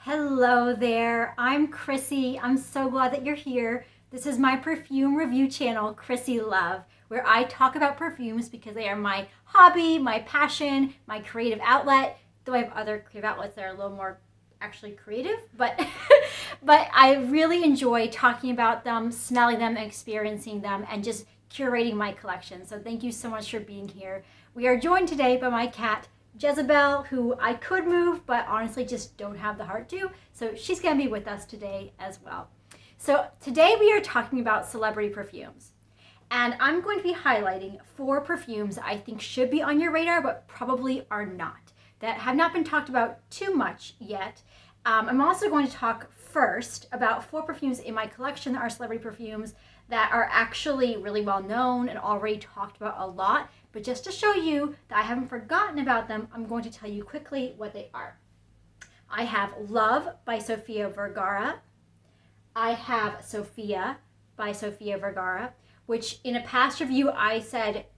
Hello there, I'm Chrissy. I'm so glad that you're here. This is my perfume review channel, Chrissy Love, where I talk about perfumes because they are my hobby, my passion, my creative outlet. Though I have other creative outlets that are a little more actually creative, but but I really enjoy talking about them, smelling them, experiencing them, and just curating my collection. So thank you so much for being here. We are joined today by my cat Jezebel, who I could move, but honestly just don't have the heart to. So she's going to be with us today as well. So today we are talking about celebrity perfumes. And I'm going to be highlighting 4 perfumes I think should be on your radar, but probably are not, that have not been talked about too much yet. I'm also going to talk first about 4 perfumes in my collection that are celebrity perfumes that are actually really well known and already talked about a lot. But just to show you that I haven't forgotten about them, I'm going to tell you quickly what they are. I have Love by Sofia Vergara. I have Sophia by Sofia Vergara, which in a past review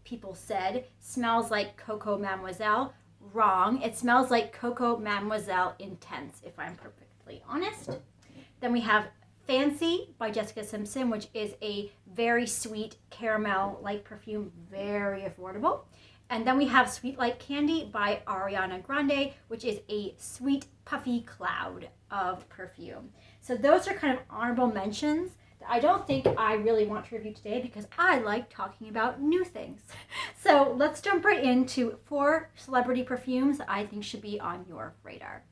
people said smells like Coco Mademoiselle. Wrong. It smells like Coco Mademoiselle Intense, if I'm perfectly honest. Then we have Fancy by Jessica Simpson, which is a very sweet caramel-like perfume, very affordable. And then we have Sweet Like Candy by Ariana Grande, which is a sweet, puffy cloud of perfume. So those are kind of honorable mentions that I don't think I really want to review today because I like talking about new things. So let's jump right into 4 celebrity perfumes that I think should be on your radar.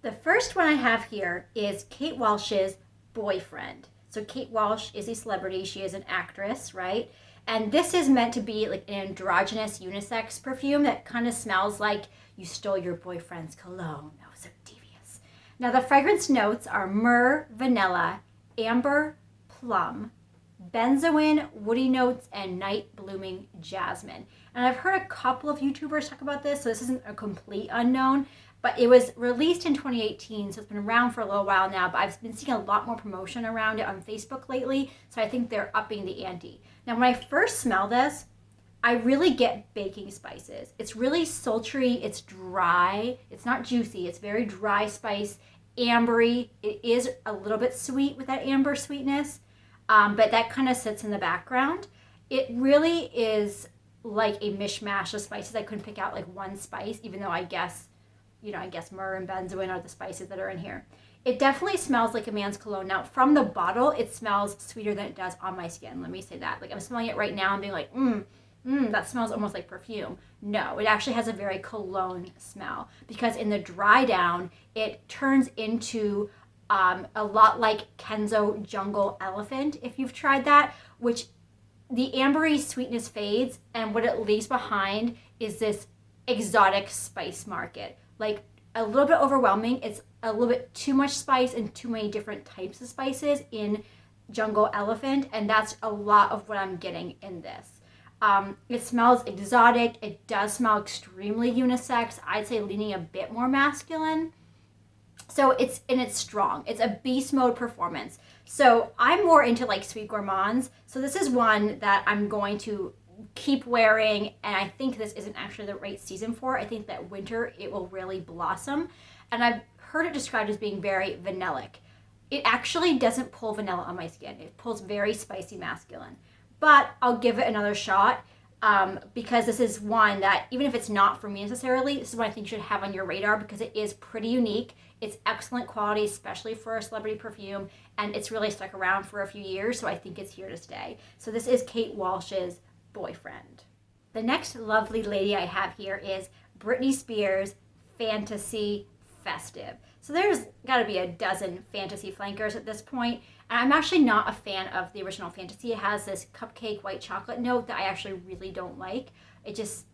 The first one I have here is Kate Walsh's Boyfriend. So Kate Walsh is a celebrity. She is an actress, right? And this is meant to be like an androgynous unisex perfume that kind of smells like you stole your boyfriend's cologne. That was so devious. Now the fragrance notes are myrrh, vanilla, amber, plum, benzoin, woody notes, and night blooming jasmine. And I've heard a couple of YouTubers talk about this, so this isn't a complete unknown. But it was released in 2018, so it's been around for a little while now, but I've been seeing a lot more promotion around it on Facebook lately, so I think they're upping the ante. Now, when I first smell this, I really get baking spices. It's really sultry, it's dry, it's not juicy, it's very dry spice, ambery. It is a little bit sweet with that amber sweetness, but that kind of sits in the background. It really is like a mishmash of spices. I couldn't pick out like one spice, even though I guess myrrh and benzoin are the spices that are in here. It definitely smells like a man's cologne. Now, from the bottle, it smells sweeter than it does on my skin. Let me say that. Like, I'm smelling it right now and being like, that smells almost like perfume. No, it actually has a very cologne smell because in the dry down, it turns into a lot like Kenzo Jungle Elephant, if you've tried that, which the ambery sweetness fades, and what it leaves behind is this exotic spice market. Like a little bit overwhelming. It's a little bit too much spice and too many different types of spices in Jungle Elephant, and that's a lot of what I'm getting in this. It smells exotic. It does smell extremely unisex. I'd say leaning a bit more masculine. So it's strong. It's a beast mode performance. So I'm more into like sweet gourmands. So this is one that I'm going to keep wearing, and I think this isn't actually the right season for it. I think that winter it will really blossom, and I've heard it described as being very vanillic. It actually doesn't pull vanilla on my skin. It pulls very spicy masculine, but I'll give it another shot because this is one that, even if it's not for me necessarily, this is one I think you should have on your radar because it is pretty unique. It's excellent quality, especially for a celebrity perfume, and it's really stuck around for a few years, so I think it's here to stay. So this is Kate Walsh's Boyfriend. The next lovely lady I have here is Britney Spears' Fantasy Festive. So there's got to be a dozen fantasy flankers at this point, and I'm actually not a fan of the original Fantasy. It has this cupcake white chocolate note that I actually really don't like. It's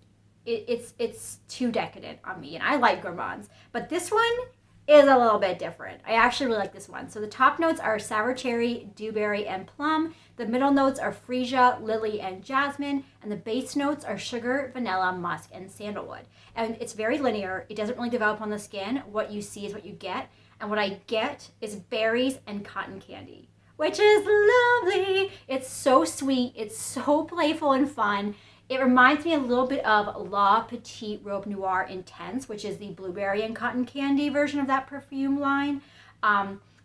too decadent on me, and I like gourmands, but this one is a little bit different. I actually really like this one. So the top notes are sour cherry, dewberry, and plum. The middle notes are freesia, lily, and jasmine. And the base notes are sugar, vanilla, musk, and sandalwood. And it's very linear. It doesn't really develop on the skin. What you see is what you get. And what I get is berries and cotton candy, which is lovely. It's so sweet. It's so playful and fun. It reminds me a little bit of La Petite Robe Noire Intense, which is the blueberry and cotton candy version of that perfume line.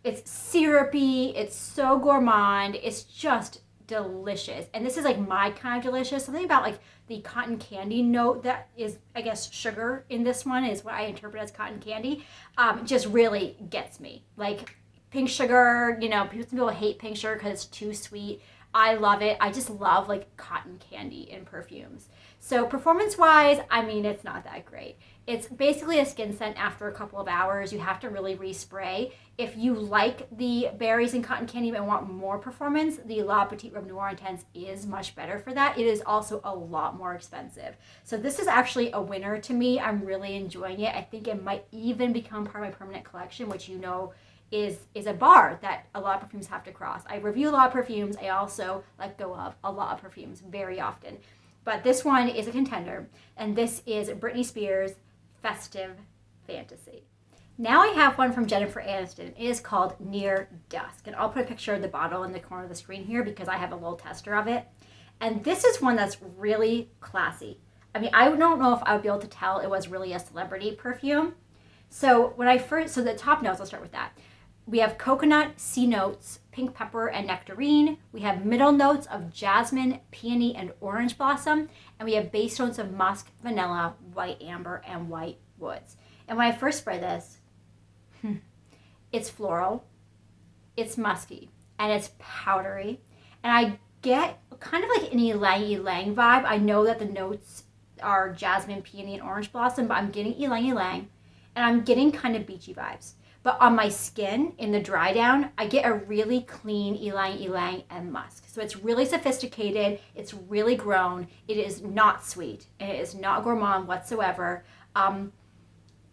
It's syrupy. It's so gourmand. It's just delicious. And this is like my kind of delicious. Something about like the cotton candy note that is, I guess, sugar in this one is what I interpret as cotton candy. Just really gets me. Like pink sugar, you know, people hate pink sugar because it's too sweet. I love it. I just love like cotton candy in perfumes. So performance wise, I mean, it's not that great. It's basically a skin scent after a couple of hours. You have to really respray. If you like the berries and cotton candy and want more performance, the La Petite Robe Noire Intense is much better for that. It is also a lot more expensive. So this is actually a winner to me. I'm really enjoying it. I think it might even become part of my permanent collection, which you know is a bar that a lot of perfumes have to cross. I review a lot of perfumes. I also let go of a lot of perfumes very often. But this one is a contender, and this is Britney Spears' Festive Fantasy. Now I have one from Jennifer Aniston. It is called Near Dusk, and I'll put a picture of the bottle in the corner of the screen here because I have a little tester of it. And this is one that's really classy. I mean, I don't know if I would be able to tell it was really a celebrity perfume. So the top notes, I'll start with that. We have coconut, sea notes, pink pepper, and nectarine. We have middle notes of jasmine, peony, and orange blossom. And we have base notes of musk, vanilla, white amber, and white woods. And when I first spray this, it's floral, it's musky, and it's powdery. And I get kind of like an ylang ylang vibe. I know that the notes are jasmine, peony, and orange blossom, but I'm getting ylang ylang, and I'm getting kind of beachy vibes. But on my skin, in the dry down, I get a really clean ylang ylang and musk. So it's really sophisticated, it's really grown, it is not sweet, and it is not gourmand whatsoever.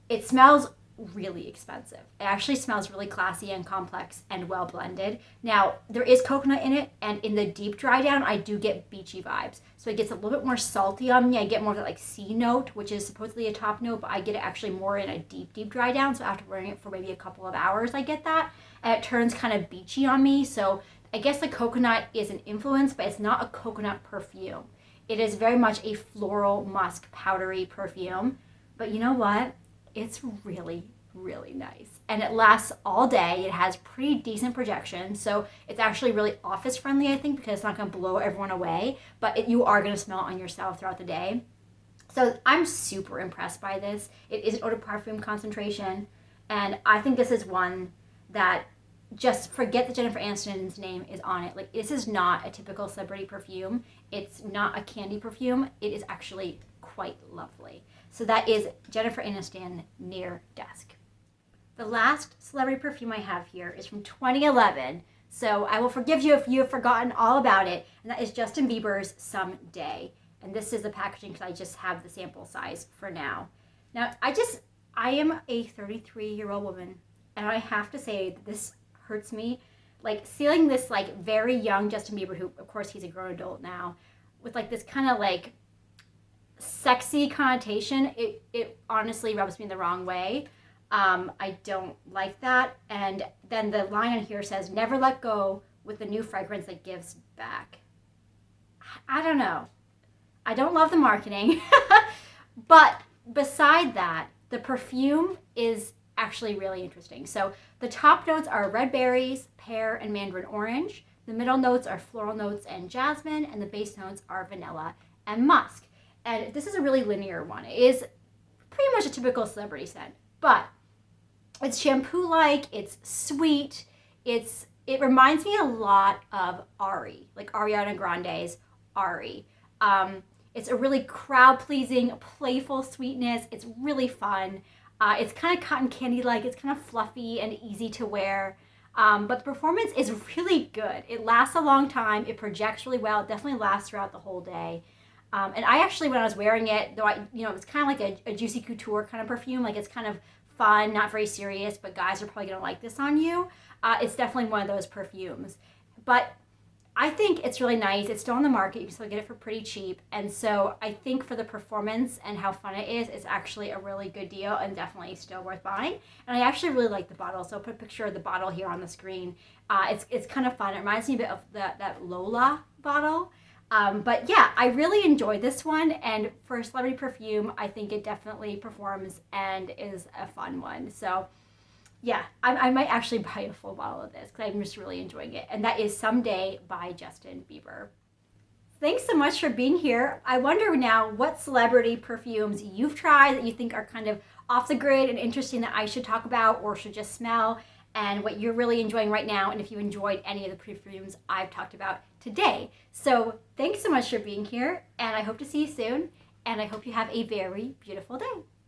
It smells really expensive. It actually smells really classy and complex and well blended. Now, there is coconut in it, and in the deep dry down, I do get beachy vibes. So it gets a little bit more salty on me. I get more of that like sea note, which is supposedly a top note, but I get it actually more in a deep dry down. So after wearing it for maybe a couple of hours, I get that. And it turns kind of beachy on me. So I guess the coconut is an influence, but it's not a coconut perfume. It is very much a floral musk powdery perfume. But you know what? It's really, really nice. And it lasts all day. It has pretty decent projection. So it's actually really office friendly, I think, because it's not going to blow everyone away. But you are going to smell it on yourself throughout the day. So I'm super impressed by this. It is an eau de parfum concentration. And I think this is one that just forget that Jennifer Aniston's name is on it. Like, this is not a typical celebrity perfume. It's not a candy perfume. It is actually quite lovely. So that is Jennifer Aniston, Near Dusk. The last celebrity perfume I have here is from 2011. So I will forgive you if you have forgotten all about it. And that is Justin Bieber's Someday. And this is the packaging because I just have the sample size for now. Now, I am a 33-year-old woman. And I have to say that this hurts me. Like, seeing this, like, very young Justin Bieber, who, of course, he's a grown adult now, with, like, this kind of, like, sexy connotation, it honestly rubs me the wrong way. I don't like that. And then the line on here says, never let go with the new fragrance that gives back. I don't know. I don't love the marketing. But beside that, the perfume is actually really interesting. So the top notes are red berries, pear, and mandarin orange. The middle notes are floral notes and jasmine. And the base notes are vanilla and musk. And this is a really linear one. It is pretty much a typical celebrity scent, but it's shampoo-like, it's sweet, it reminds me a lot of Ari, like Ariana Grande's Ari. It's a really crowd-pleasing, playful sweetness. It's really fun. It's kind of cotton candy-like. It's kind of fluffy and easy to wear. But the performance is really good. It lasts a long time. It projects really well. It definitely lasts throughout the whole day. And I actually, when I was wearing it, though it's kind of like a juicy couture kind of perfume. Like, it's kind of fun, not very serious, but guys are probably going to like this on you. It's definitely one of those perfumes. But I think it's really nice. It's still on the market. You can still get it for pretty cheap. And so I think for the performance and how fun it is, it's actually a really good deal and definitely still worth buying. And I actually really like the bottle. So I'll put a picture of the bottle here on the screen. It's kind of fun. It reminds me a bit of that Lola bottle. But yeah, I really enjoyed this one. And for a celebrity perfume, I think it definitely performs and is a fun one. So yeah, I might actually buy a full bottle of this because I'm just really enjoying it. And that is Someday by Justin Bieber. Thanks so much for being here. I wonder now what celebrity perfumes you've tried that you think are kind of off the grid and interesting that I should talk about or should just smell, and what you're really enjoying right now, and if you enjoyed any of the perfumes I've talked about today. So thanks so much for being here, and I hope to see you soon, and I hope you have a very beautiful day.